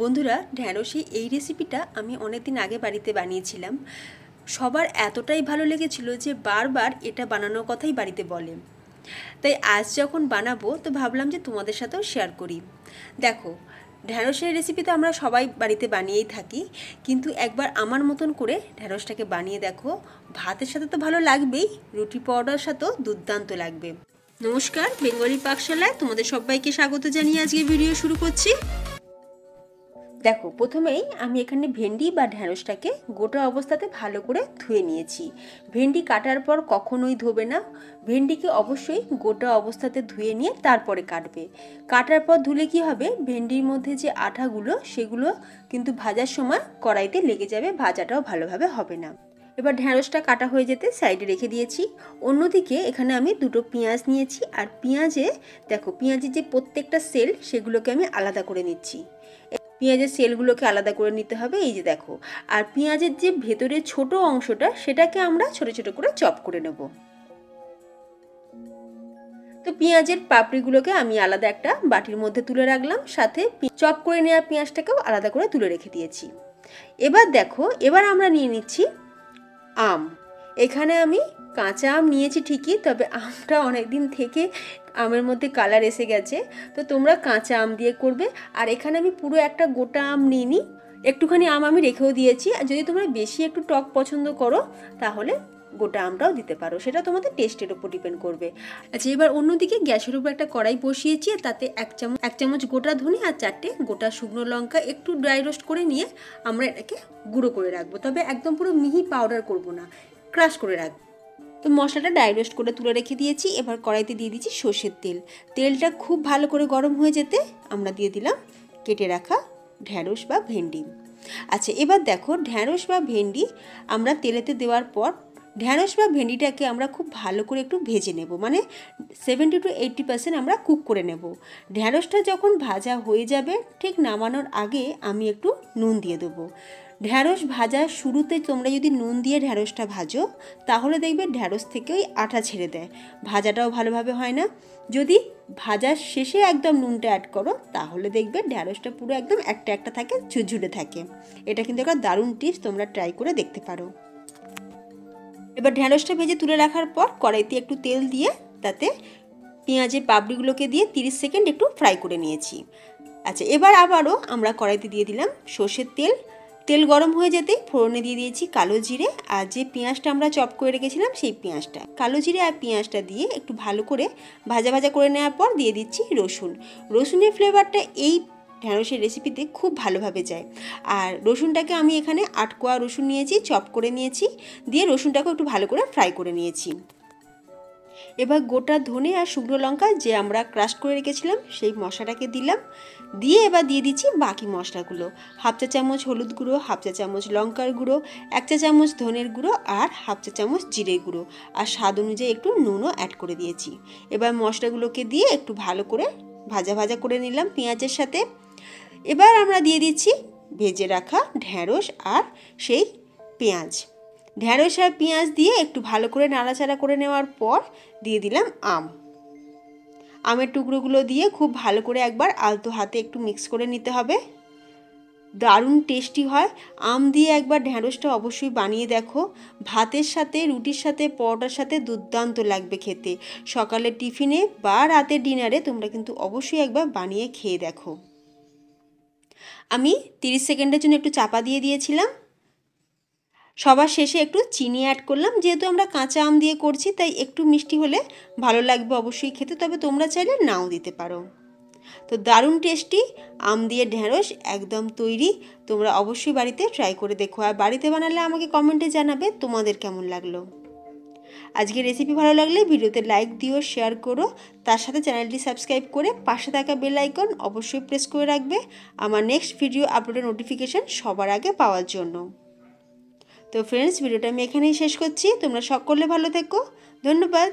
বন্ধুরা, ঢ্যাঁড়সের এই রেসিপিটা আমি অনেক দিন আগে বাড়িতে বানিয়েছিলাম। সবার এতটাই ভালো লেগেছিল যে বারবার এটা বানানোর কথাই বাড়িতে বলে। তাই আজ যখন বানাবো তো ভাবলাম যে তোমাদের সাথেও শেয়ার করি। দেখো, ঢ্যাঁড়সের রেসিপি তো আমরা সবাই বাড়িতে বানিয়েই থাকি, কিন্তু একবার আমার মতন করে ঢ্যাঁড়সটাকে বানিয়ে দেখো। ভাতের সাথে তো ভালো লাগবেই, রুটি পরোটার সাথেও দুর্দান্ত লাগবে। নমস্কার, বেঙ্গলি পাকশালায় তোমাদের সবাইকে স্বাগত জানিয়ে আজকে ভিডিও শুরু করছি। দেখো, প্রথমেই আমি এখানে ভেন্ডি বা ঢ্যাঁড়সটাকে গোটা অবস্থাতে ভালো করে ধুয়ে নিয়েছি। ভেন্ডি কাটার পর কখনোই ধোবে না, ভেন্ডিকে অবশ্যই গোটা অবস্থাতে ধুয়ে নিয়ে তারপরে কাটবে। কাটার পর ধুলে কি হবে, ভেন্ডির মধ্যে যে আঠাগুলো সেগুলো কিন্তু ভাজার সময় কড়াইতে লেগে যাবে, ভাজাটাও ভালোভাবে হবে না। এবার ঢ্যাঁড়সটা কাটা হয়ে যেতে সাইডে রেখে দিয়েছি। অন্যদিকে এখানে আমি দুটো পেঁয়াজ নিয়েছি, আর পেঁয়াজে দেখো, পেঁয়াজের যে প্রত্যেকটা সেল সেগুলোকে আমি আলাদা করে নিচ্ছি। পেঁয়াজের সেলগুলোকে আলাদা করে নিতে হবে, এই যে দেখো। আর পেঁয়াজের যে ভেতরের ছোট অংশটা সেটাকে আমরা ছোট ছোট করে চপ করে নেব। তো পেঁয়াজের পাপড়িগুলোকে আমি আলাদা একটা বাটির মধ্যে তুলে রাখলাম, সাথে চপ করে নেওয়া পেঁয়াজটাকেও আলাদা করে তুলে রেখে দিয়েছি। এবার দেখো, এবার আমরা নিয়ে নিচ্ছি আম। এখানে আমি কাঁচা আম নিয়েছি ঠিকই, তবে আমটা অনেক দিন থেকে আমের মধ্যে কালার এসে গেছে, তো তোমরা কাঁচা আম দিয়ে করবে। আর এখানে আমি পুরো একটা গোটা আম নিইনি, একটুখানি আম আমি রেখেও দিয়েছি। আর যদি তোমরা বেশি একটু টক পছন্দ করো তাহলে গোটা আমটাও দিতে পারো, সেটা তোমাদের টেস্টের উপর ডিপেন্ড করবে। আচ্ছা, এবার অন্যদিকে গ্যাসের উপর একটা কড়াই বসিয়েছি, আর তাতে এক চামচ গোটা ধনে আর 4টে গোটা শুকনো লঙ্কা একটু ড্রাই রোস্ট করে নিয়ে আমরা এটাকে গুঁড়ো করে রাখবো। তবে একদম পুরো মিহি পাউডার করব না, ক্রাশ করে রাখবো। তো মশলাটা ড্রাই রোস্ট করে তুলে রেখে দিয়েছি। এবার কড়াইতে দিয়ে দিচ্ছি সর্ষের তেল। তেলটা খুব ভালো করে গরম হয়ে যেতে আমরা দিয়ে দিলাম কেটে রাখা ঢ্যাঁড়স বা ভেন্ডি। আচ্ছা, এবার দেখো, ঢ্যাঁড়স বা ভেন্ডি আমরা তেলেতে দেওয়ার পর ঢ্যাঁড়স বা ভেন্ডিটাকে আমরা খুব ভালো করে একটু ভেজে নেব, মানে 70 to 80% আমরা কুক করে নেব। ঢ্যাঁড়সটা যখন ভাজা হয়ে যাবে, ঠিক নামানোর আগে আমি একটু নুন দিয়ে দেবো। ঢ্যাঁড়স ভাজার শুরুতে তোমরা যদি নুন দিয়ে ঢ্যাঁড়সটা ভাজো তাহলে দেখবে ঢ্যাঁড়স থেকে ওই আঠা ছেড়ে দেয়, ভাজাটাও ভালোভাবে হয় না। যদি ভাজার শেষে একদম নুনটা অ্যাড করো তাহলে দেখবে ঢ্যাঁড়সটা পুরো একদম একটা একটা থাকে, ঝুরঝুরে থাকে। এটা কিন্তু একটা দারুণ টিপস, তোমরা ট্রাই করে দেখতে পারো। এবার ঢ্যাঁড়সটা ভেজে তুলে রাখার পর কড়াইতে একটু তেল দিয়ে তাতে পেঁয়াজের পাপড়িগুলোকে দিয়ে 30 সেকেন্ড একটু ফ্রাই করে নিয়েছি। আচ্ছা, এবার আবারও আমরা কড়াইতে দিয়ে দিলাম সর্ষের তেল। তেল গরম হয়ে যেতেই ফোড়নে দিয়ে দিয়েছি কালো জিরে, আর যে পেঁয়াজটা আমরা চপ করে রেখেছিলাম সেই পেঁয়াজটা। কালো জিরে আর পেঁয়াজটা দিয়ে একটু ভালো করে ভাজা ভাজা করে নেওয়ার পর দিয়ে দিচ্ছি রসুন। রসুনের ফ্লেভারটা এই ঢ্যাঁড়সের রেসিপিতে খুব ভালোভাবে যায়। আর রসুনটাকে আমি এখানে 8 কোয়া রসুন নিয়েছি, চপ করে নিয়েছি, দিয়ে রসুনটাকে একটু ভালো করে ফ্রাই করে নিয়েছি। এবার গোটা ধনে আর শুকনো লঙ্কা যে আমরা ক্রাশ করে রেখেছিলাম সেই মশলাটাকে দিলাম, দিয়ে এবার দিয়ে দিচ্ছি বাকি মশলাগুলো। 1/2 চা চামচ হলুদ গুঁড়ো, 1/2 চা চামচ লঙ্কার গুঁড়ো, 1 চা চামচ ধনের গুঁড়ো, আর 1/2 চা চামচ জিরের গুঁড়ো, আর স্বাদ অনুযায়ী একটু নুনও অ্যাড করে দিয়েছি। এবার মশলাগুলোকে দিয়ে একটু ভালো করে ভাজা ভাজা করে নিলাম পেঁয়াজের সাথে। এবার আমরা দিয়ে দিচ্ছি ভেজে রাখা ঢ্যাঁড়স আর সেই পেঁয়াজ। ঢ্যাঁড়স আর পেঁয়াজ দিয়ে একটু ভালো করে নাড়াচাড়া করে নেওয়ার পর দিয়ে দিলাম আমের টুকরোগুলো দিয়ে খুব ভালো করে একবার আলতো হাতে একটু মিক্স করে নিতে হবে। দারুণ টেস্টি হয়। আম দিয়ে একবার ঢ্যাঁড়সটা অবশ্যই বানিয়ে দেখো, ভাতের সাথে, রুটির সাথে, পরোটার সাথে দুর্দান্ত লাগবে খেতে। সকালের টিফিনে বা রাতের ডিনারে তোমরা কিন্তু অবশ্যই একবার বানিয়ে খেয়ে দেখো। আমি 30 সেকেন্ডের জন্য একটু চাপা দিয়ে দিয়েছিলাম। সবার শেষে একটু চিনি অ্যাড করলাম, যেহেতু আমরা কাঁচা আম দিয়ে করছি তাই একটু মিষ্টি হলে ভালো লাগবে অবশ্যই খেতে, তবে তোমরা চাইলে নাও দিতে পারো। তো দারুণ টেস্টি আম দিয়ে ঢ্যাঁড়স একদম তৈরি। তোমরা অবশ্যই বাড়িতে ট্রাই করে দেখো, আর বাড়িতে বানালে আমাকে কমেন্টে জানাবে তোমাদের কেমন লাগলো। আজকের রেসিপি ভালো লাগলে ভিডিওতে লাইক দিও, শেয়ার করো, তার সাথে চ্যানেলটি সাবস্ক্রাইব করে পাশে থাকা বেল আইকন অবশ্যই প্রেস করে রাখবে আমার নেক্সট ভিডিও আপলোডের নোটিফিকেশান সবার আগে পাওয়ার জন্য। তো ফ্রেন্ডস, ভিডিওটা আমি এখানেই শেষ করছি। তোমরা সকলে ভালো থেকো, ধন্যবাদ।